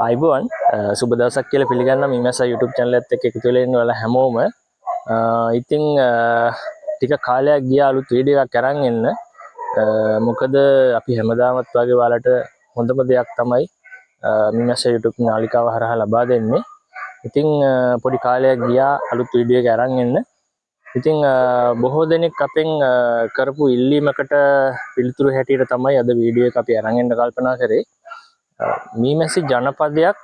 අයිබෝන් සුබ දවසක් කියලා පිළිගන්නවා මීමැස්සා YouTube channel එකත් එක්ක එකතු වෙලා ඉන්න ඔයාලා හැමෝම ඉතින් ටික කාලයක් ගියා අලුත් වීඩියෝ එකක් අරන් එන්න මොකද අපි හැමදාමත් වගේ ඔයාලට හොඳම දෙයක් තමයි මීමැස්සා YouTube නාලිකාව හරහා ලබා දෙන්නේ. ඉතින් පොඩි කාලයක් ගියා අලුත් වීඩියෝ එක අරන් එන්න. ඉතින් බොහෝ දෙනෙක් අපෙන් කරපු ඉල්ලීමකට පිළිතුරු හැටියට තමයි අද වීඩියෝ එක අපි අරන් එන්න කල්පනා කරේ. මීමැසි ජනපදයක්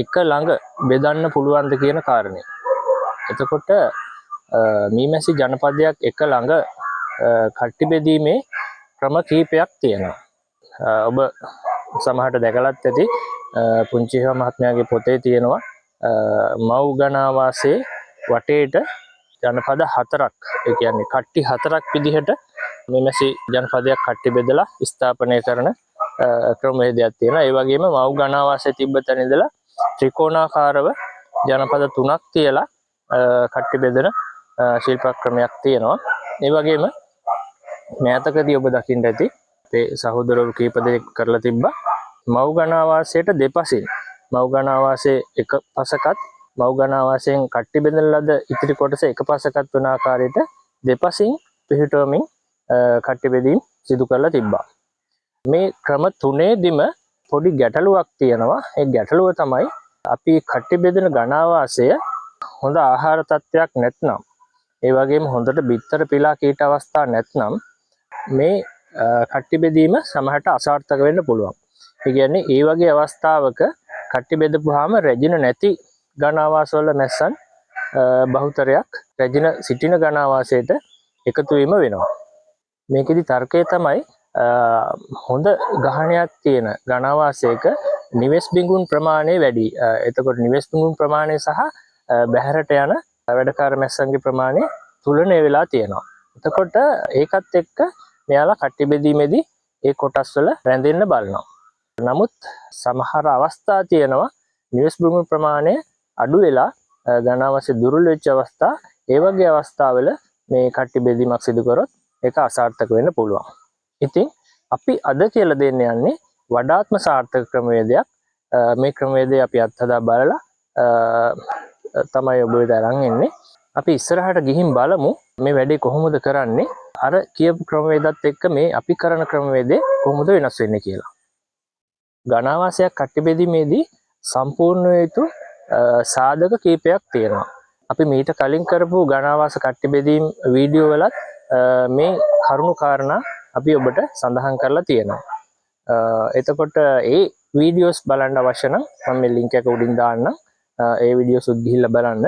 එක ළඟ බෙදන්න පුළුවන්ද කියන කාරණය. එතකොට මීමැසි ජනපදයක් එක ළඟ කට්ටි බෙදීමේ ක්‍රම කීපයක් තියෙනවා. ඔබ සමහරට දැකලත් ඇති පුංචි මහත්මයාගේ පොතේ තියෙනවා මව් ගණාවාසයේ වටේට ජනපද 4ක්, ඒ කියන්නේ කට්ටි 4ක් විදිහට මීමැසි ජනපදයක් කට්ටි බෙදලා ස්ථාපනය කරන ක්‍රමවේදයක් තියෙනවා. ඒ වගේම මව් ගණාවාසයේ තිබ්බ තැන ඉඳලා ත්‍රිකෝණාකාරව ජනපද 3ක් තියලා කට්ටි බෙදන ශිල්ප ක්‍රමයක් තියෙනවා. ඒ වගේම මෑතකදී ඔබ දකින්න ඇති අපේ සහෝදරවරු කීප දෙනෙක් කරලා තිබ්බා මව් ගණාවාසයට දෙපසින් මව් ගණාවාසයේ එක පසකත් මව් ගණාවාසයෙන් කට්ටි බෙදන ලද ඉතිරි කොටස එක පසකත් වන ආකාරයට දෙපසින් පිහිටවමින් කට්ටි බෙදීම් සිදු කරලා තිබ්බා. මේ ක්‍රම තුනේදීම පොඩි ගැටලුවක් තියෙනවා. ඒ ගැටලුව තමයි අපි කට්ටි බෙදෙන ගණාවාසය හොඳ ආහාර තත්ත්වයක් නැත්නම්, ඒ වගේම හොඳට බිත්තර පිලා කීට අවස්ථා නැත්නම් මේ කට්ටි බෙදීම සමහරට අසාර්ථක වෙන්න පුළුවන්. ඒ කියන්නේ ඒ වගේ අවස්ථාවක කට්ටි බෙදපුවාම රැජින නැති ගණාවාසවල මැස්සන් බහුතරයක් රැජින සිටින ගණාවාසයට එකතු වීම වෙනවා. මේකෙදි තර්කය තමයි හොඳ ගහණයක් තියෙන ගණාවාසයක නිවෙස් බිඟුන් ප්‍රමාණය වැඩි. එතකොට නිවෙස් බිඟුන් ප්‍රමාණය සහ බැහැරට යන වැඩකාර මැස්සන්ගේ ප්‍රමාණය තුලනය වෙලා තියෙනවා. එතකොට ඒකත් එක්ක මෙයාලා කට්ටි බෙදීමේදී ඒ කොටස් වල රැඳෙන්න බලනවා. නමුත් සමහර අවස්ථා තියෙනවා නිවෙස් බිඟුන් ප්‍රමාණය අඩු වෙලා ගණාවාසය දුර්වල වෙච්ච අවස්ථා. ඒ වගේ අවස්ථාවල මේ කට්ටි බෙදීමක් සිදු කරොත් ඒක අසාර්ථක වෙන්න පුළුවන්. ඉතින් අපි අද කියලා දෙන්න යන්නේ වඩාත්ම සාර්ථක ක්‍රමවේදයක්. මේ ක්‍රමවේදය අපි අත්හදා බලලා තමයි ඔබ වෙත අරන් එන්නේ. අපි ඉස්සරහට ගිහින් බලමු මේ වැඩේ කොහොමද කරන්නේ. අර කියපු ක්‍රමවේදත් එක්ක මේ අපි කරන ක්‍රමවේදය කොහොමද වෙනස් වෙන්නේ කියලා. ගණාවාසයක් කට්ටි බෙදීමේදී සම්පූර්ණ යුතු සාධක කීපයක් තියෙනවා. අපි මීට කලින් කරපු ගණාවාස කට්ටි බෙදීම් වීඩියෝ වලත් මේ කරුණු කාරණා අපි ඔබට සඳහන් කරලා තියෙනවා. එතකොට ඒ වීඩියෝස් බලන්න අවශ්‍ය නම් මම මේ ලින්ක් එක උඩින් දාන්නම්. ඒ වීඩියෝස් උත් ගිහිල්ලා බලන්න.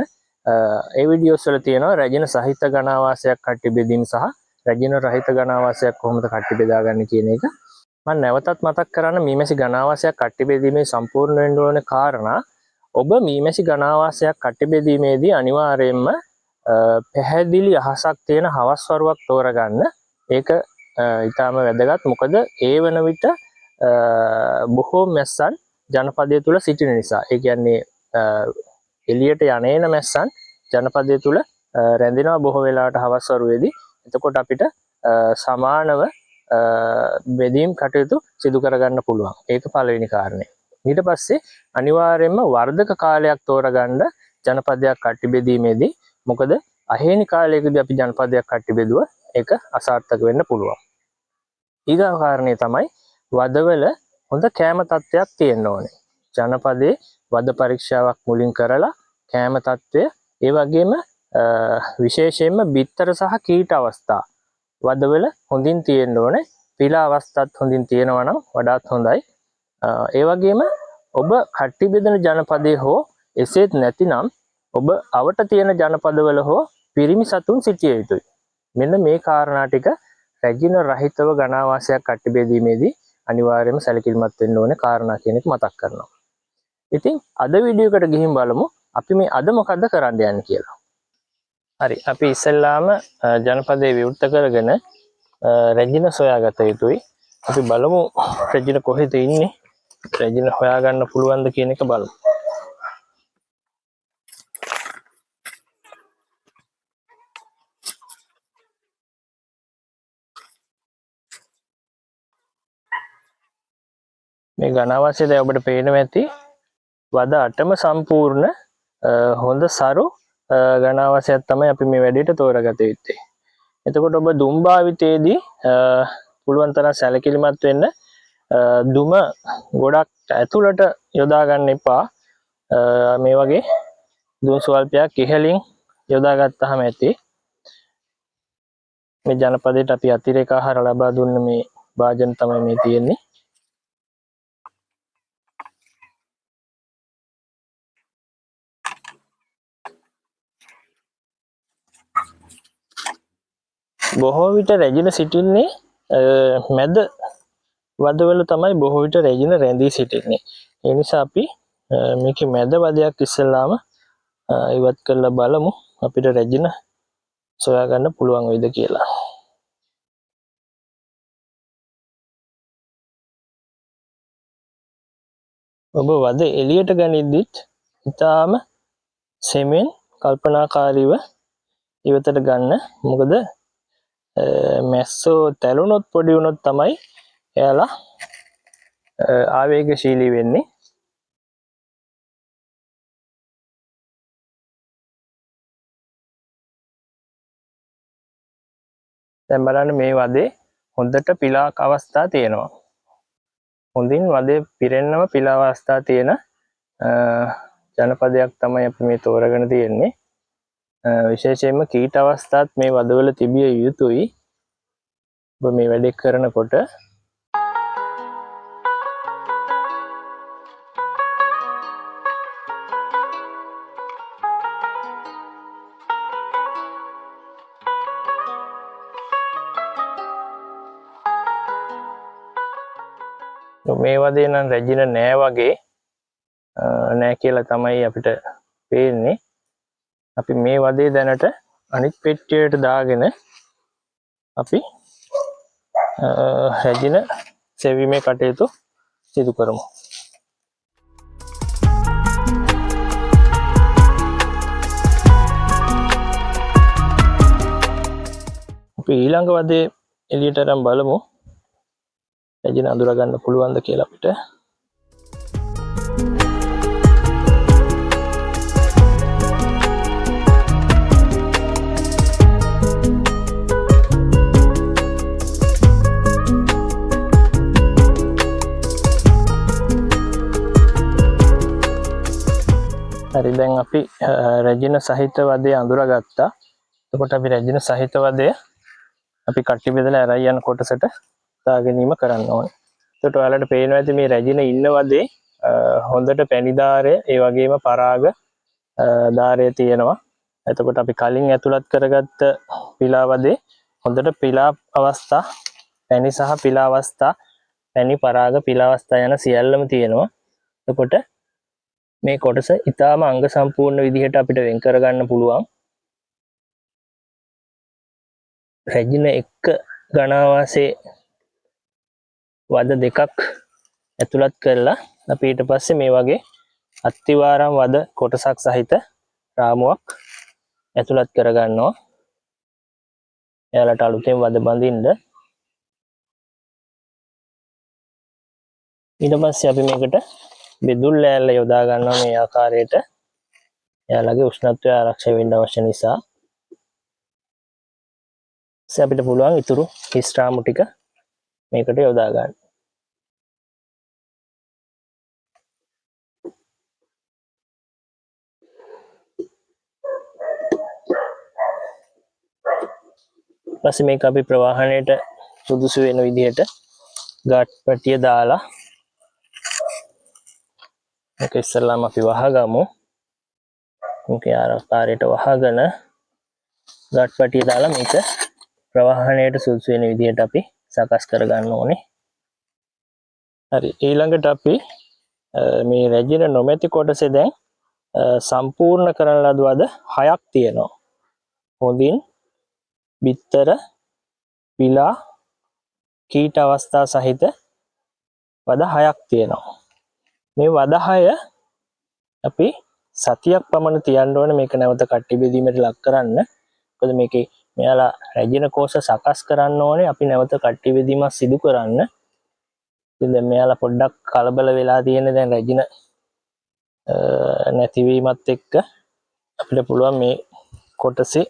ඒ වීඩියෝස් වල තියෙනවා රැජින සහිත ගණාවාසයක් කට්ටි බෙදීම සහ රැජින රහිත ගණාවාසයක් කොහොමද කට්ටි බෙදාගන්නේ කියන එක. මම නැවතත් මතක් කරන්න මීමැසි ගණාවාසයක් කට්ටි බෙදීමේ සම්පූර්ණ වෙන්න ඕන කාරණා ඔබ මීමැසි ගණාවාසයක් කට්ටි බෙදීමේදී අනිවාර්යයෙන්ම පැහැදිලි අහසක් තියෙන හවස් වරුවක් තෝරගන්න. ඒක ඊටාම වැදගත්. මොකද ඒ වන විට බොහෝ මැස්සන් ජනපදය තුල සිටින නිසා. ඒ කියන්නේ එළියට යන්නේන මැස්සන් ජනපදය තුල රැඳෙනවා බොහෝ වෙලාවට හවස් වරුවේදී. එතකොට අපිට සමානව බෙදීම් කටයුතු සිදු කරගන්න පුළුවන්. ඒක පළවෙනි කාරණේ. ඊට පස්සේ අනිවාර්යයෙන්ම වර්ධක කාලයක් තෝරගන්න ජනපදයක් කට්ටි බෙදීමේදී. මොකද අහේනි කාලයකදී අපි ජනපදයක් කට්ටි බෙදුවා ඒක අසාර්ථක වෙන්න පුළුවන්. ඊගා කාරණේ තමයි වදවල හොඳ කෑම තත්ත්වයක් තියෙන්න ඕනේ. ජනපදයේ වද පරීක්ෂාවක් මුලින් කරලා කෑම තත්ත්වය, ඒ වගේම විශේෂයෙන්ම බිත්තර සහ කීට අවස්ථා වදවල හොඳින් තියෙන්න ඕනේ. පිලා අවස්ථාත් හොඳින් තියෙනවා නම් වඩාත් හොඳයි. ඒ වගේම ඔබ කට්ටි බෙදෙන ජනපදයේ හෝ එසේත් නැතිනම් ඔබ අවට තියෙන ජනපදවල හෝ පිරිමි සතුන් සිටිය යුතුයි. මෙන්න මේ කාරණා ටික රැජින රහිතව ගණාවාසයක් කට්ටි බෙදීමේදී අනිවාර්යයෙන්ම සැලකිලිමත් වෙන්න ඕනේ කාරණා කියන එක මතක් කරනවා. ඉතින් අද වීඩියෝ එකට ගිහින් බලමු අපි මේ අද මොකද්ද කරන්න යන්නේ කියලා. හරි, අපි ඉස්සෙල්ලාම ජනපදයේ විවෘත කරගෙන රැජින සොයාගත යුතුයි. අපි බලමු රැජින කොහෙද ඉන්නේ, රැජින හොයාගන්න පුළුවන්ද කියන එක බලමු. මේ ගණාවාසය දැන් ඔබට පේනවා ඇති වද 8ම සම්පූර්ණ හොඳ සරු ගණාවශයක් තමයි අපි මේ වැඩේට තෝරගත යුත්තේ. එතකොට ඔබ දුම් භාවිතයේදී පුළුවන් තරම් සැලකිලිමත් වෙන්න. දුම ගොඩක් ඇතුළට යොදා ගන්න එපා. මේ වගේ දුම් ස්වල්පයක් ඉහළින් යොදා ගත්තාම ඇති. මේ ජනපදයට අපි අතිරේක ආහාර ලබා දුන්න මේ භාජන තමයි මේ තියෙන්නේ. බොහෝ විට රැජින සිටින්නේ මැද වදවල තමයි බොහෝ විට රැජින රැඳී සිටින්නේ. ඒ නිසා අපි මේකේ මැද වදයක් ඉස්සෙල්ලාම ඉවත් කරලා බලමු අපිට රැජින සොයා ගන්න පුළුවන් වෙයිද කියලා. ඔබ වද එළියට ගනිද්දිත් ඉතාම සෙමෙන් කල්පනාකාරීව ඉවතට ගන්න. මොකද මැස්සෝ තැළුනොත් පොඩි වුණොත් තමයි එයාලා ආවේගශීලී වෙන්නේ. දැන් බලන්න මේ වදේ හොඳට පිලාක් අවස්ථා තියෙනවා. හොඳින් වදේ පිරෙන්නම පිලා අවස්ථා තියෙන ජනපදයක් තමයි අපි මේ තෝරගෙන තියෙන්නේ. විශේෂයෙන්ම කීට අවස්ථාත් මේ වදවල තිබිය යුතුයි. ඔබ මේ වැඩේ කරනකොට මේ වදේ නම් රැජින නෑ වගේ නෑ කියලා තමයි අපිට පේන්නේ. අපි මේ වදේ දැනට අනිත් පෙට්ටියට දාගෙන අපි රැජින සෙවීමේ කටයුතු සිදු කරමු. අපි ඊළඟ වදේ එළියට අරන් බලමු. රැජින අඳුර ගන්න පුළුවන්ද කියලා අපිට. හරි, දැන් අපි රැජින සහිත වදේ අඳුරගත්තා. එතකොට අපි රැජින සහිත වදය අපි කට්ටි බෙදලා අරයි යන කොටසට දා ගැනීම කරන්න ඕනේ. එතකොට ඔයාලට පේනවා ඇති මේ රැජින ඉන්න වදේ හොඳට පැණි ධාරය ඒ වගේම පරාග ධාරය තියෙනවා. එතකොට අපි කලින් ඇතුළත් කරගත්ත පිලා වදේ හොඳට පිලා අවස්ථා, පැණි සහ පිලා අවස්ථා, පැණි පරාග පිලා අවස්ථා යන සියල්ලම තියෙනවා. එතකොට මේ කොටස ඊටාම අංග සම්පූර්ණ විදිහට අපිට වෙන් කර ගන්න පුළුවන්. රැජින එක්ක ගණාවාසේ වද දෙකක් ඇතුළත් කරලා අපි ඊට පස්සේ මේ වගේ අත්තිවාරම් වද කොටසක් සහිත රාමුවක් ඇතුළත් කර ගන්නවා. එයාලට අලුතෙන් වද බඳින්න. ඊට පස්සේ අපි මේකට බෙදුල් ලෑල්ල යොදා ගන්නවා මේ ආකාරයට. එයාලගේ උෂ්ණත්වය ආරක්ෂා වෙන්න අවශ්‍ය නිසා. අපිට පුළුවන් ඉතුරු හිස් රාමු ටික මේකට යොදා ගන්න. ඊපස්සේ මේක අපි ප්‍රවාහණයට සුදුසු වෙන විදිහට ගාට් පැටිය දාලා මේක ඉස්සෙල්ලාම අපි වහගමු. මේක ආකාරයට වහගෙන ගාට් පැටිය දාලා මේක ප්‍රවාහණයට සුදුසු වෙන විදිහට අපි සකස් කර ගන්න ඕනේ. හරි, ඊළඟට අපි මේ රැජින නොමැති කොටසේ දැන් සම්පූර්ණ කරන ලද වද 6ක් තියෙනවා. හොඳින් බිත්තර, පිලා, කීට අවස්ථා සහිත වද 6ක් තියෙනවා. මේ වද 6 අපි සතියක් පමණ තියන්න ඕනේ මේක නැවත කට්ටි බෙදීමට ලක් කරන්න. මොකද මේකේ මෙයාලා රැජින කෝෂ සකස් කරන්න ඕනේ අපි නැවත කට්ටි බෙදීමක් සිදු කරන්න. ඉතින් දැන් මෙයාලා පොඩ්ඩක් කලබල වෙලා තියෙන දැන් රැජින නැතිවීමත් එක්ක අපිට පුළුවන් මේ කොටසේ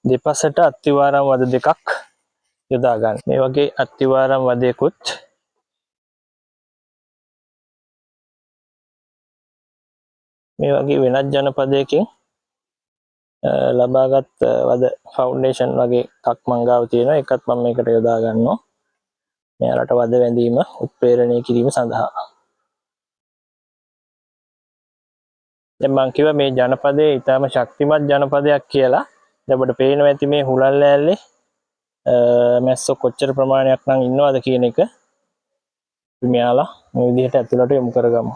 දෙපසට අත්තිවාරම් වද දෙකක් යොදා ගන්න. මේ වගේ අත්තිවාරම් වදයකුත් මේ වගේ වෙනත් ජනපදයකින් ලබාගත් වද ෆවුන්ඩේෂන් වගේ එකක් මං ගාව තියෙනවා. ඒකත් මම මේකට යොදා ගන්නවා. මෙයාලට වද වැඳීම උත්ප්‍රේරණය කිරීම සඳහා. දැන් මං කිව්වා මේ ජනපදයේ ඊටම ශක්තිමත් ජනපදයක් කියලා. දැන් ඔබට පේනවා ඇති මේ හුලල් ලෑල්ලේ මැස්සෝ කොච්චර ප්‍රමාණයක් නම් ඉන්නවද කියන එක. මෙයාලා මේ විදිහට ඇතුළට යොමු කරගමු.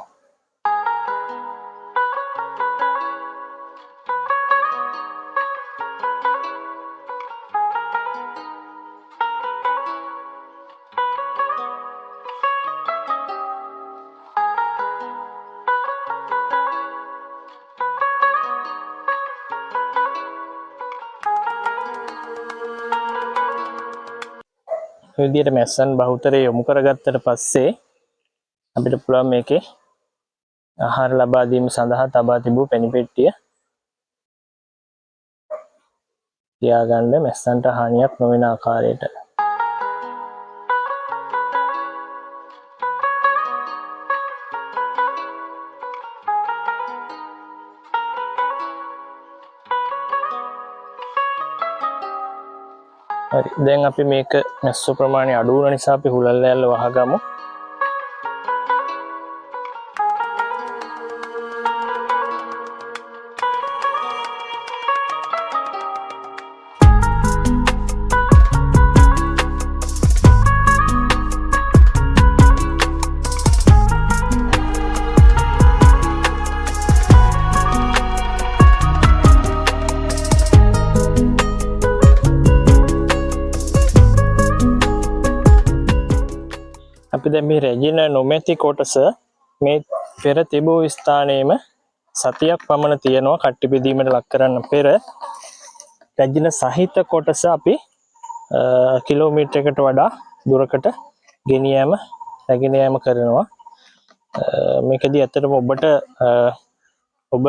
විදියට මැස්සන් බහුතරය යොමු කරගත්තට පස්සේ අපිට පුළුවන් මේකේ ආහාර ලබා දීම සඳහා තබා තිබූ පැණිපෙට්ටිය තියාගන්න මැස්සන්ට හානියක් නොවන ආකාරයට. හරි, දැන් අපි මේක මැස්සෝ ප්‍රමාණය අඩු වුණ නිසා අපි හුලල් ලෑල්ල වහගමු. අපි දැන් මේ රැජින නොමැති කොටස මේ පෙර තිබූ ස්ථානයේම සතියක් පමණ තියෙනවා කට්ටි බෙදීමට ලක් කරන්න පෙර. රැජින සහිත කොටස අපි කිලෝමීටරයකට වඩා දුරකට ගෙනියෑම රැගෙන යාම කරනවා. මේකදී ඇත්තටම ඔබට ඔබ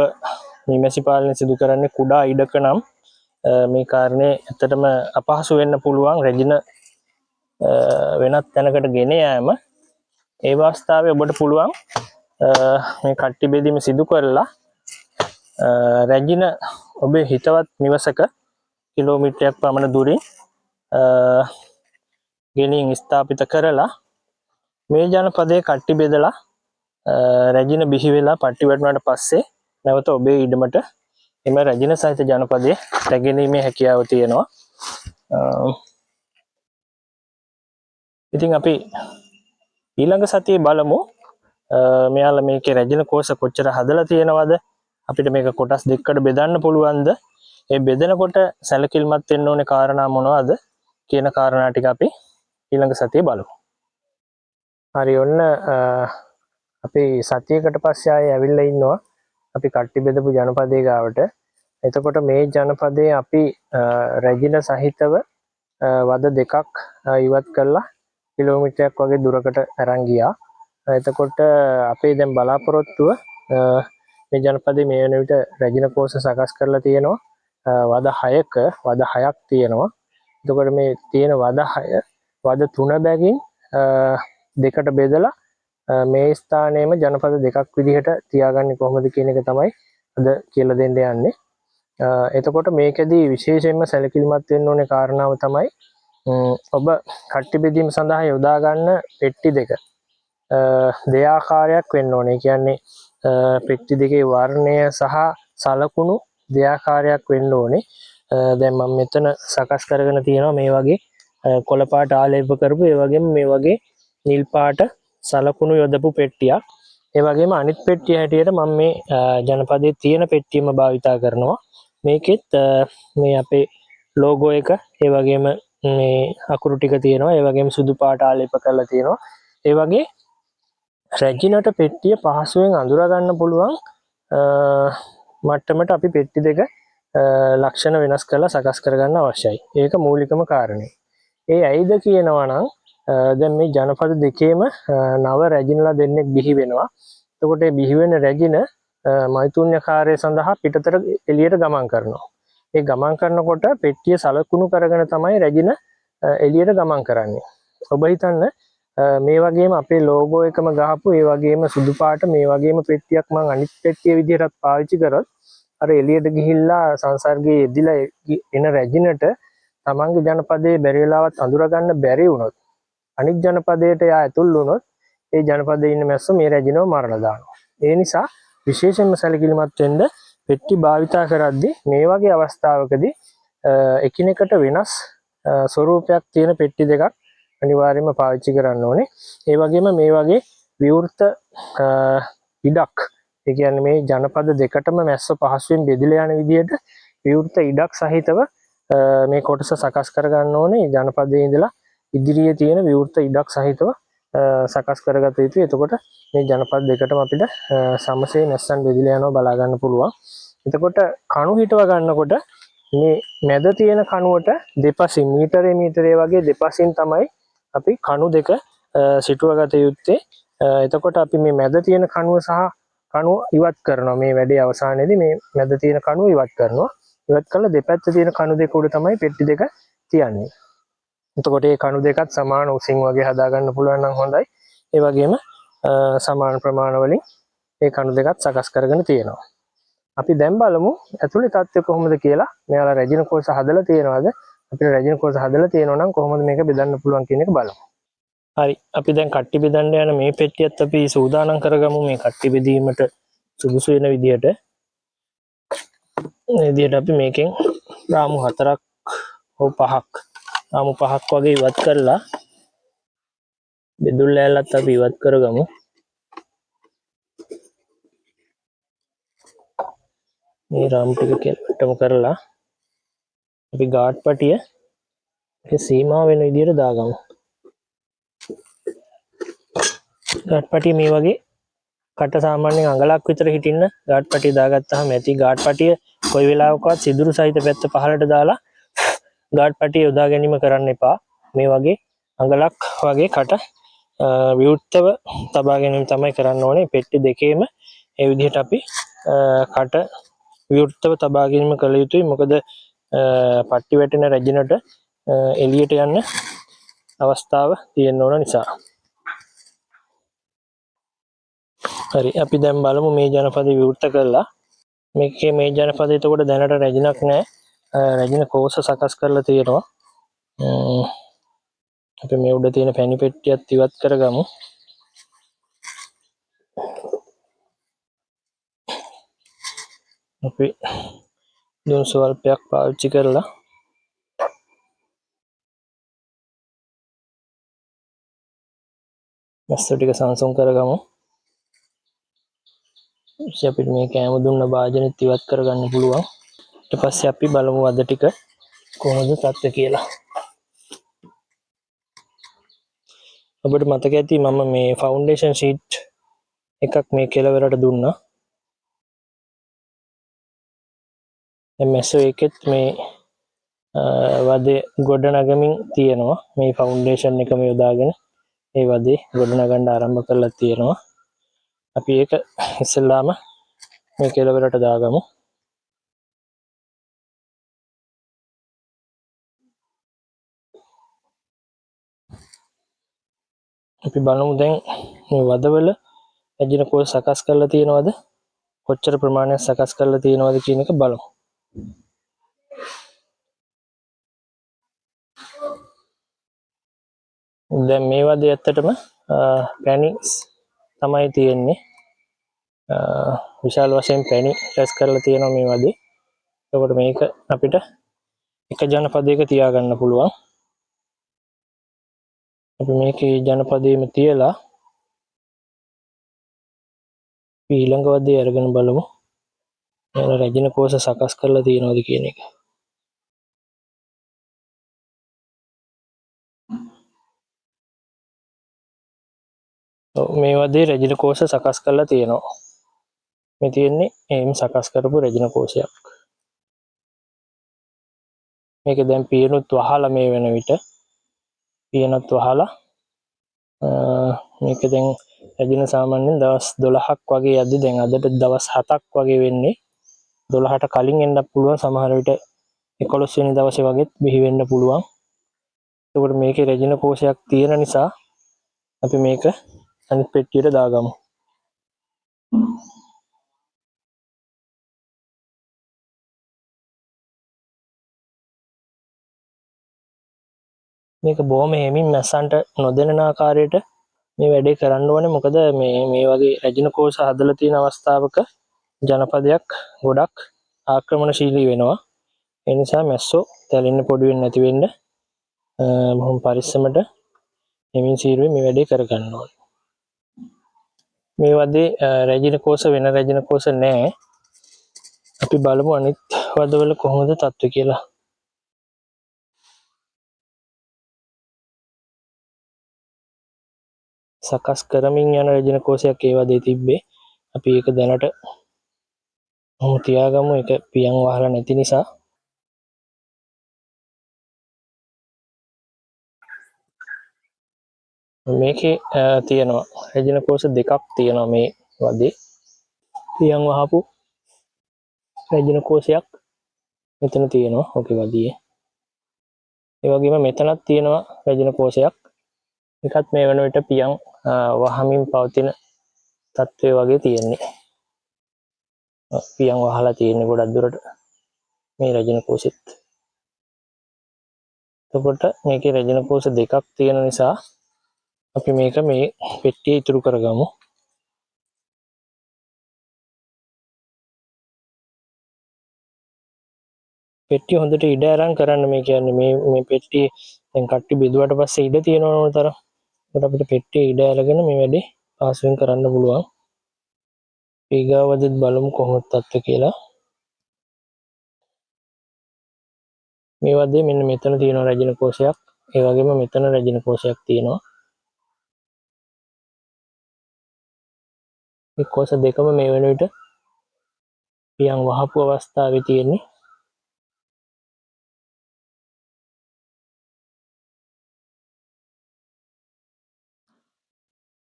නිමැසි පාලනය සිදු කරන්නේ කුඩා ඉඩක නම් මේ කාරණේ ඇත්තටම අපහසු වෙන්න පුළුවන්. රැජින වෙනත් තැනකට ගෙන යාම ඒ අවස්ථාවේ ඔබට පුළුවන් මේ කට්ටි බෙදීම සිදු කරලා රැජින ඔබේ හිතවත් නිවසක කිලෝමීටරයක් පමණ දුරින් ගෙනින් ස්ථාපිත කරලා මේ ජනපදයේ කට්ටි බෙදලා රැජින බිහි වෙලා පට්ටි වැටුණාට පස්සේ නැවත ඔබේ ඉඩමට එම රැජින සහිත ජනපදයේ රැගෙනීමේ හැකියාව තියෙනවා. ඉතින් අපි ඊළඟ සතියේ බලමු මෙයාලා මේකේ රැජින කෝෂ කොච්චර හදලා තියෙනවද, අපිට මේක කොටස් දෙකකට බෙදන්න පුළුවන්ද, ඒ බෙදනකොට සැලකිලිමත් වෙන්න ඕනේ කාරණා මොනවද කියන කාරණා ටික අපි ඊළඟ සතියේ බලමු. හරි, ඔන්න අපි සතියකට පස්සේ ආයේ ඇවිල්ලා ඉන්නවා අපි කට්ටි බෙදපු ජනපදයේ ගාවට. එතකොට මේ ජනපදයේ අපි රැජින සහිතව වද දෙකක් ඉවත් කරලා කිලෝමීටරයක් වගේ දුරකට අරන් ගියා. එතකොට අපේ දැන් බලාපොරොත්තුව මේ ජනපදයේ මේ වෙන විට රැජින කෝෂ සකස් කරලා තියෙනවා වද 6ක් තියෙනවා. එතකොට මේ තියෙන වද 6 වද 3 බැගින් දෙකට බෙදලා මේ ස්ථානයේම ජනපද දෙකක් විදිහට තියාගන්නේ කොහොමද කියන එක තමයි අද කියලා දෙන්න යන්නේ. එතකොට මේකෙදී විශේෂයෙන්ම සැලකිලිමත් වෙන්න ඕනේ කාරණාව තමයි ඔබ කට්ටි බෙදීම සඳහා යොදා ගන්න පෙට්ටි දෙක දෙආකාරයක් වෙන්න ඕනේ. කියන්නේ පෙට්ටි දෙකේ වර්ණය සහ සලකුණු දෙආකාරයක් වෙන්න ඕනේ. දැන් මම මෙතන සකස් කරගෙන තියෙනවා මේ වගේ කොළ පාට ආලේප කරපු, ඒ වගේම මේ වගේ නිල් පාට සලකුණු යොදපු පෙට්ටියක්. ඒ වගේම අනිත් පෙට්ටිය හැටියට මම මේ ජනපදයේ තියෙන පෙට්ටියම භාවිතා කරනවා. මේකෙත් මේ අපේ ලෝගෝ එක, ඒ වගේම මේ අකුරු ටික තියෙනවා, ඒ වගේම සුදු පාට ආලේප කරලා තියෙනවා. ඒ වගේ රැජිනට පෙට්ටිය පහසුවෙන් අඳුරා ගන්න පුළුවන් මට්ටමට අපි පෙට්ටි දෙක ලක්ෂණ වෙනස් කරලා සකස් කරගන්න අවශ්‍යයි. ඒක මූලිකම කාරණේ. ඒ ඇයිද කියනවා නම් දැන් මේ ජනපද දෙකේම නව රැජිනලා දෙන්නෙක් බිහි වෙනවා. එතකොට මේ බිහි වෙන රැජින මෛතුන්‍ය කාර්යය සඳහා පිටතට එළියට ගමන් කරනවා. ඒ ගමන් කරනකොට පෙට්ටිය සලකුණු කරගෙන තමයි රැජින එළියට ගමන් කරන්නේ. ඔබ හිතන්න මේ වගේම අපේ ලෝගෝ එකම ගහපු ඒ වගේම සුදු පාට මේ වගේම පෙට්ටියක් මම අනිත් පෙට්ටිය විදිහටත් පාවිච්චි කරොත් අර එළියට ගිහිල්ලා සංසර්ගයේ යෙදිලා එන රැජිනට තමන්ගේ ජනපදයේ බැරි වෙලාවත් අඳුර ගන්න බැරි වුණොත් අනිත් ජනපදයට යා ඇතුල් වුණොත් ඒ ජනපදයේ ඉන්න මැස්සෝ මේ රැජිනව මරලා දානවා. ඒ නිසා විශේෂයෙන්ම සැලකිලිමත් වෙන්න පෙට්ටි භාවිතා කරද්දී මේ වගේ අවස්ථාවකදී එකිනෙකට වෙනස් ස්වරූපයක් තියෙන පෙට්ටි දෙකක් අනිවාර්යයෙන්ම පාවිච්චි කරන්න ඕනේ. ඒ වගේම මේ වගේ විවෘත ඉඩක්, ඒ කියන්නේ මේ ජනපද දෙකටම මැස්සෝ පහසුවෙන් බෙදලා යන විදිහට විවෘත ඉඩක් සහිතව මේ කොටස සකස් කර ගන්න ඕනේ. ජනපදයේ ඉඳලා ඉදිරියේ තියෙන විවෘත ඉඩක් සහිතව සකස් කරගත යුතුයි. එතකොට මේ ජනපද දෙකටම අපිට සමසේ නැස්සන් බෙදලා යනවා බලා ගන්න පුළුවන්. එතකොට කණු හිටව ගන්නකොට මේ මැද තියෙන කණුවට දෙපසින් මීටරේ වගේ දෙපසින් තමයි අපි කණු දෙක සිටුව ගත යුත්තේ. එතකොට අපි මේ මැද තියෙන කණුව සහ කණුව ඉවත් කරනවා. මේ වැඩේ අවසානයේදී මේ මැද තියෙන කණුව ඉවත් කරනවා. ඉවත් කළා දෙපැත්ත තියෙන කණු දෙක උඩ තමයි පෙට්ටි දෙක තියන්නේ. එතකොට මේ කණු දෙකත් සමාන උසින් වගේ හදා ගන්න පුළුවන් නම් හොඳයි. ඒ වගේම සමාන ප්‍රමාණ වලින් මේ කණු දෙකත් සකස් කරගෙන තියෙනවා. අපි දැන් බලමු ඇතුලේ තත්ත්වය කොහොමද කියලා. මෙයාලා රැජින කෝස හදලා තියෙනවද? අපිට රැජින කෝස හදලා තියෙනවා නම් කොහොමද මේක බෙදන්න පුළුවන් කියන එක බලමු. හරි, අපි දැන් කට්ටි බෙදන්න යන මේ පෙට්ටියත් අපි සූදානම් කරගමු මේ කට්ටි බෙදීමට සුදුසු වෙන විදිහට. මේ විදිහට අපි මේකෙන් රාමු 4ක් හෝ 5ක් රාමු 5ක් වගේ ඉවත් කරලා බෙදුල් ලෑල්ලත් අපි ඉවත් කරගමු. මේ රාමු ටික කෙලටම කරලා අපි ගාඩ් පටිය සීමා වෙන විදිහට දාගමු. ගාඩ් පටිය මේ වගේ කට සාමාන්‍යයෙන් අඟලක් විතර හිටින්න ගාඩ් පටිය දාගත්තාම ඇති. ගාඩ් පටිය කොයි වෙලාවකවත් සිදුරු සහිත පැත්ත පහළට දාලා ගාඩ් පටිය යොදා ගැනීම කරන්න එපා. මේ වගේ අඟලක් වගේ කට විවෘතව තබා ගැනීම තමයි කරන්න ඕනේ. පෙට්ටි දෙකේම ඒ විදිහට අපි කට විවෘතව තබා ගැනීම කළ යුතුයි. මොකද පට්ටි වැටෙන රැජිනට එළියට යන්න අවස්ථාව තියෙන්න ඕන නිසා. හරි, අපි දැන් බලමු මේ ජනපදය විවෘත කරලා. මේකේ මේ ජනපදය එතකොට දැනට රැජිනක් නැහැ. රැජින කෝස සකස් කරලා තියෙනවා. අපි මේ උඩ තියෙන පැණි පෙට්ටියත් ඉවත් කරගමු. අපි දුම් ස්වල්පයක් පාවිච්චි කරලා මැස්සෝ ටික සංසුන් කරගමු. අපිට මේ කෑම දුන්න භාජනෙත් ඉවත් කරගන්න පුළුවන්. ඊට පස්සේ අපි බලමු අද ටික කොහොමද තත්ත්වය කියලා. ඔබට මතක ඇති මම මේ ෆවුන්ඩේෂන් ෂීට් එකක් මේ කෙළවරට දුන්නා. මැස්සෝ එකෙත් මේ වදේ ගොඩනගමින් තියෙනවා. මේ ෆවුන්ඩේෂන් එකම යොදාගෙන ඒ වදේ ගොඩනගන්න ආරම්භ කරලා තියෙනවා. අපි ඒක ඉස්සෙල්ලාම මේ කෙළවරට දාගමු. අපි බලමු දැන් මේ වදවල රැජින කෝස් සකස් කරලා තියෙනවද? කොච්චර ප්‍රමාණයක් සකස් කරලා තියෙනවද කියන එක බලමු. දැන් මේ වදේ ඇත්තටම පැණි තමයි තියෙන්නේ. විශාල වශයෙන් පැණි රැස් කරලා තියෙනවා මේ වදේ. එතකොට මේක අපිට එක ජනපදයක තියාගන්න පුළුවන්. අපි මේකේ ජනපදයේම තියලා ඊළඟ වදේ අරගෙන බලමු. එන රැජින කෝස සකස් කරලා තියෙනවද කියන එක. මේ වදේ රැජින කෝස සකස් කරලා තියෙනවා. මේ තියෙන්නේ එහෙම සකස් කරපු රැජින කෝෂයක්. මේක දැන් පියනුත් වහලා මේ වෙන විට පියනත් වහලා මේක දැන් රැජින සාමාන්‍යයෙන් දවස් 12ක් වගේ යද්දි දැන් අදට දවස් 7ක් වගේ වෙන්නේ. 12ට කලින් එන්නත් පුළුවන්, සමහර විට 11 වෙනි දවසේ වගේත් බිහි වෙන්න පුළුවන්. ඒකට මේකේ රැජින කෝෂයක් තියෙන නිසා අපි මේක අනිත් පෙට්ටියට දාගමු. මේක බොහොම හිමින් මැස්සන්ට නොදැනෙන ආකාරයට මේ වැඩේ කරන්න ඕනේ. මොකද මේ වගේ රැජින කෝෂ හදලා තියෙන අවස්ථාවක ජනපදයක් ගොඩක් ආක්‍රමණශීලී වෙනවා. ඒ නිසා මැස්සෝ තැලෙන්න පොඩි වෙන්නේ නැති වෙන්න බොහොම පරිස්සමට හිමින් සීරුවේ මේ වැඩේ කර ගන්න ඕනේ. මේ වදේ රැජින කෝෂ වෙන රැජින කෝෂ නැහැ. අපි බලමු අනිත් වදවල කොහොමද තත්ත්වය කියලා. සකස් කරමින් යන රැජින කෝෂයක් ඒ වදේ තිබ්බේ. අපි ඒක දැනට තියාගමු. ඒක පියන් වහලා නැති නිසා. මේකේ තියෙනවා රැජින කෝෂ දෙකක් තියෙනවා මේ වදේ. පියන් වහපු රැජින කෝෂයක් මෙතන තියෙනවා ඔකේ වදියේ. ඒ වගේම මෙතනත් තියෙනවා රැජින කෝෂයක්. එකත් මේ වෙන විට පියන් වහමින් පවතින තත්ත්වය වගේ තියෙන්නේ. පියන් වහලා තියෙන්නේ ගොඩක් දුරට මේ රැජින කෝෂෙත්. එතකොට මේකේ රැජින කෝෂ දෙකක් තියෙන නිසා අපි මේක මේ පෙට්ටියේ ඉතුරු කරගමු. පෙට්ටිය හොඳට ඉඩ අරන් කරන්න. මේ කියන්නේ මේ පෙට්ටිය දැන් කට්ටි බෙදුවට පස්සේ ඉඩ තියෙනවා ඕන තරම්. ඒකට අපිට පෙට්ටිය ඉඩ අරගෙන මේ වැඩේ පාසුවෙන් කරන්න පුළුවන්. ඊගාවදත් බලමු කොහොමද තත්ත්වය කියලා. මේ වදේ මෙන්න මෙතන තියෙනවා රැජින කෝෂයක්. ඒ වගේම මෙතන රැජින කෝෂයක් තියෙනවා. මේ කෝෂ දෙකම මේ වෙන විට පියන් වහපු අවස්ථාවේ තියෙන්නේ.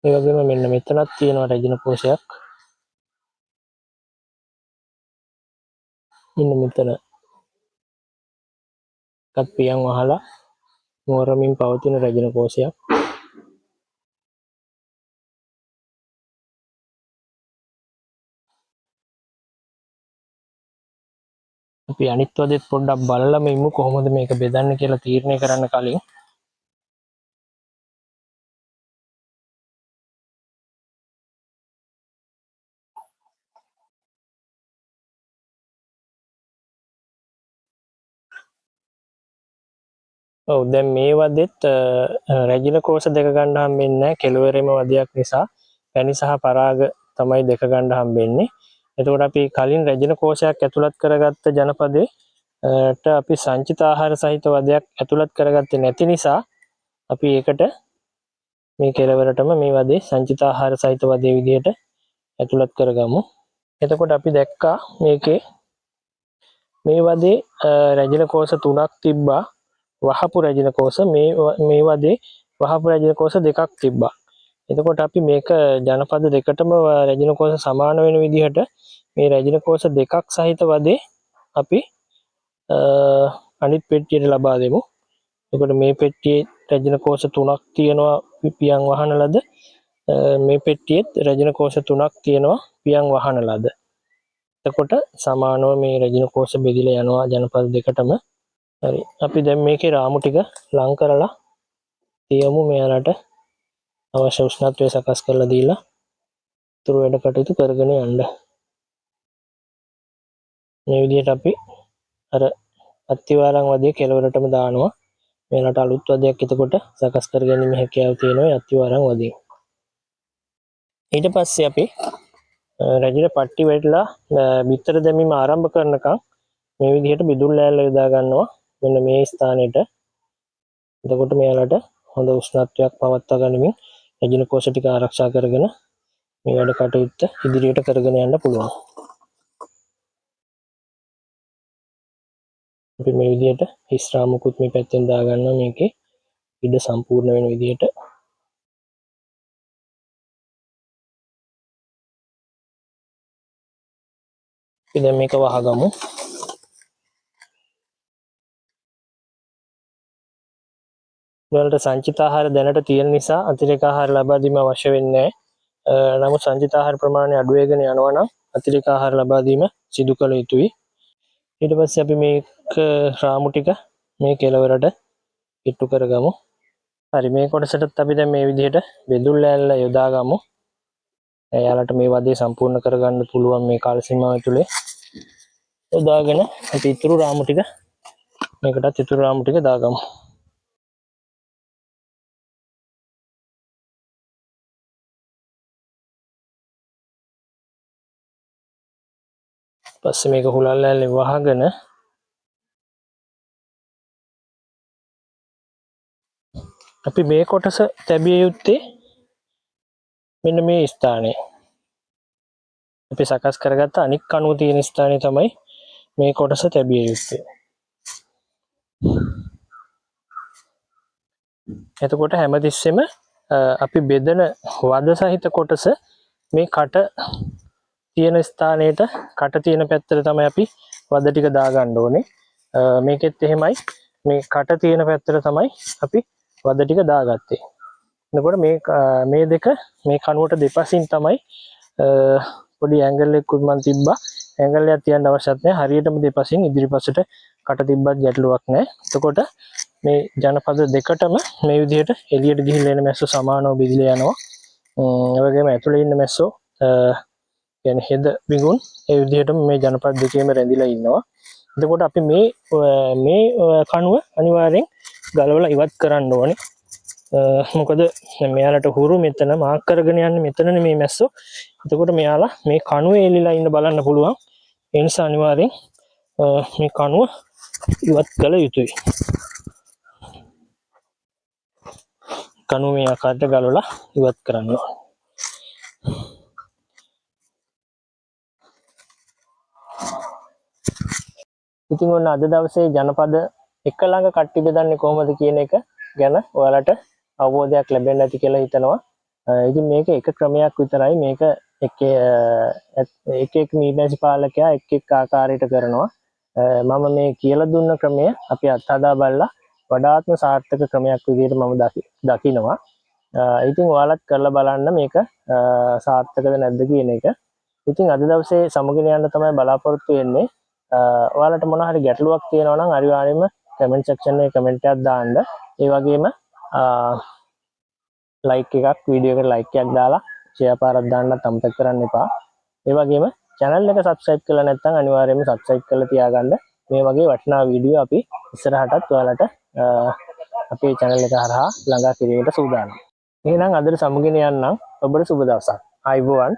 ඒ වගේම මෙන්න මෙතනත් තියෙනවා රැජින කෝෂයක්. මෙන්න මෙතන එකත් පියන් වහලා මෝරමින් පවතින රැජින කෝෂයක්. අපි අනිත් වදෙත් පොඩ්ඩක් බලලම ඉමු කොහොමද මේක බෙදන්නේ කියලා තීරණය කරන්න කලින්. ඔව් දැන් මේ වදෙත් රැජින කෝෂ දෙක ගන්න හම්බෙන්නේ නැහැ. කෙළවරේම වදයක් නිසා පැණි සහ පරාග තමයි දෙක ගන්න හම්බෙන්නේ. එතකොට අපි කලින් රැජින කෝෂයක් ඇතුළත් කරගත්ත ජනපදයට අපි සංචිත ආහාර සහිත වදයක් ඇතුළත් කරගත්තේ නැති නිසා අපි ඒකට මේ කෙළවරටම මේ වදේ සංචිත ආහාර සහිත වදේ විදිහට ඇතුළත් කරගමු. එතකොට අපි දැක්කා මේකේ මේ වදේ රැජින කෝෂ 3ක් තිබ්බා. වහපු රැජින කෝෂ මේ වදේ වහපු රැජින කෝෂ දෙකක් තිබ්බා. එතකොට අපි මේක ජනපද දෙකටම රැජින කෝෂ සමාන වෙන විදිහට මේ රැජින කෝෂ දෙකක් සහිත වදේ අපි අනිත් පෙට්ටියට ලබා දෙමු. එතකොට මේ පෙට්ටියේ රැජින කෝෂ 3ක් තියෙනවා පියන් වහන ලද. මේ පෙට්ටියෙත් රැජින කෝෂ 3ක් තියෙනවා පියන් වහන ලද. එතකොට සමානව මේ රැජින කෝෂ බෙදිලා යනවා ජනපද දෙකටම. හරි. අපි දැන් මේකේ රාමු ටික ලං කරලා තියමු. මෙයාලට අවශ්‍ය උෂ්ණත්වය සකස් කරලා දීලා තුරු වැඩ කටයුතු කරගෙන යන්න. මේ විදිහට අපි අර අත්තිවාරම් වදේ කෙළවරටම දානවා. මෙයාලට අලුත් වදයක් එතකොට සකස් කරගැනීමේ හැකියාව තියෙනවා අත්තිවාරම් වදේ. ඊට පස්සේ අපි රැජින පට්ටි වැටලා බිත්තර දැමීම ආරම්භ කරනකම් මේ විදිහට බිදුල් ලෑල්ල යොදා ගන්නවා මෙන්න මේ ස්ථානෙට. එතකොට මෙයාලට හොඳ උෂ්ණත්වයක් පවත්වා ගනිමින් රැජින කෝෂ ටික ආරක්ෂා කරගෙන මේ වැඩ කටයුත්ත ඉදිරියට කරගෙන යන්න පුළුවන්. අපි මේ විදිහට හිස් රාමුකුත් මේ පැත්තෙන් දා ගන්නවා මේකේ ඉඩ සම්පූර්ණ වෙන විදිහට. අපි දැන් මේක වහගමු. ඔයාලට සංචිත ආහාර දැනට තියෙන නිසා අතිරේක ආහාර ලබා දීම අවශ්‍ය වෙන්නේ නැහැ. නමුත් සංචිත ආහාර ප්‍රමාණය අඩු වෙගෙන යනවා නම් අතිරේක ආහාර ලබා දීම සිදු කළ යුතුයි. ඊට පස්සේ අපි මේක රාමු ටික මේ කෙලවරට ඉට්ටු කරගමු. හරි, මේ කොටසටත් අපි දැන් මේ විදිහට බෙදුල් ලෑල්ල යොදා ගමු. එයාලට මේ වදේ සම්පූර්ණ කරගන්න පුළුවන් මේ කාල සීමාව ඇතුලේ. යොදාගෙන අපි ඉතුරු රාමු ටික මේකටත් ඉතුරු රාමු ටික දාගමු. පස්සේ මේක හුලල් ලෑල්ලේ වහගෙන අපි මේ කොටස තැබිය යුත්තේ මෙන්න මේ ස්ථානයේ. අපි සකස් කරගත්ත අනික් කණුව තියෙන ස්ථානයේ තමයි මේ කොටස තැබිය යුත්තේ. එතකොට හැමතිස්සෙම අපි බෙදන වද සහිත කොටස මේ කට තියෙන ස්ථානයට කට තියෙන පැත්තට තමයි අපි වද ටික දාගන්න ඕනේ. මේකෙත් එහෙමයි, මේ කට තියෙන පැත්තට තමයි අපි වද ටික දාගත්තේ. එතකොට මේ දෙක මේ කණුවට දෙපසින් තමයි පොඩි ඇන්ගල් එකකුත් මම තිබ්බා. ඇන්ගල් එකක් තියන්න අවශ්‍යත් නැහැ. හරියටම දෙපසින් ඉදිරිපසට කට තිබ්බත් ගැටලුවක් නැහැ. එතකොට මේ ජනපද දෙකටම මේ විදිහට එළියට ගිහිල්ලා එන මැස්සෝ සමානව බෙදලා යනවා. ඒ වගේම ඇතුලේ ඉන්න මැස්සෝ කියන්නේ හෙද බිඟුන් ඒ විදිහටම මේ ජනපද දෙකේම රැඳිලා ඉන්නවා. එතකොට අපි මේ කණුව අනිවාර්යෙන් ගලවලා ඉවත් කරන්න ඕනේ. මොකද මෙයාලට හුරු මෙතන මාක් කරගෙන යන්නේ මෙතනනේ මේ මැස්සෝ. එතකොට මෙයාලා මේ කණුවේ එලිලා ඉන්න බලන්න පුළුවන්. ඒ නිසා අනිවාර්යෙන් මේ කණුව ඉවත් කළ යුතුයි. කණුව මේ ආකාරයට ගලවලා ඉවත් කරන්න ඕනේ. ඉතින් ඔන්න අද දවසේ ජනපද එක ළඟ කට්ටි බෙදන්නේ කොහොමද කියන එක ගැන ඔයාලට අවබෝධයක් ලැබෙන්න ඇති කියලා හිතනවා. ඉතින් මේක එක ක්‍රමයක් විතරයි. මේක එක මීමැසි පාලකයා එක් ආකාරයකට කරනවා. මම මේ කියලා දුන්න ක්‍රමය අපි අත්හදා බලලා වඩාත්ම සාර්ථක ක්‍රමයක් විදිහට මම දකිනවා. ඉතින් ඔයාලත් කරලා බලන්න මේක සාර්ථකද නැද්ද කියන එක. ඉතින් අද දවසේ සමගින යන්න තමයි බලාපොරොත්තු වෙන්නේ. ඔයාලට මොන හරි ගැටලුවක් තියෙනවා නම් අනිවාර්යයෙන්ම කමෙන්ට් සෙක්ෂන් එකේ කමෙන්ට් එකක් දාන්න. ඒ වගේම ලයික් එකක් වීඩියෝ එකට ලයික් එකක් දාලා ෂෙයා පාරක් දාන්නත් අමතක කරන්න එපා. ඒ වගේම channel එක subscribe කරලා නැත්නම් අනිවාර්යයෙන්ම subscribe කරලා තියාගන්න. මේ වගේ වටිනා වීඩියෝ අපි ඉස්සරහටත් ඔයාලට අපේ channel එක හරහා ළඟා කිරීමට සූදානම්. එහෙනම් අදට සමුගෙන යන්නම්. ඔබට සුබ දවසක්. ආයුබෝවන්.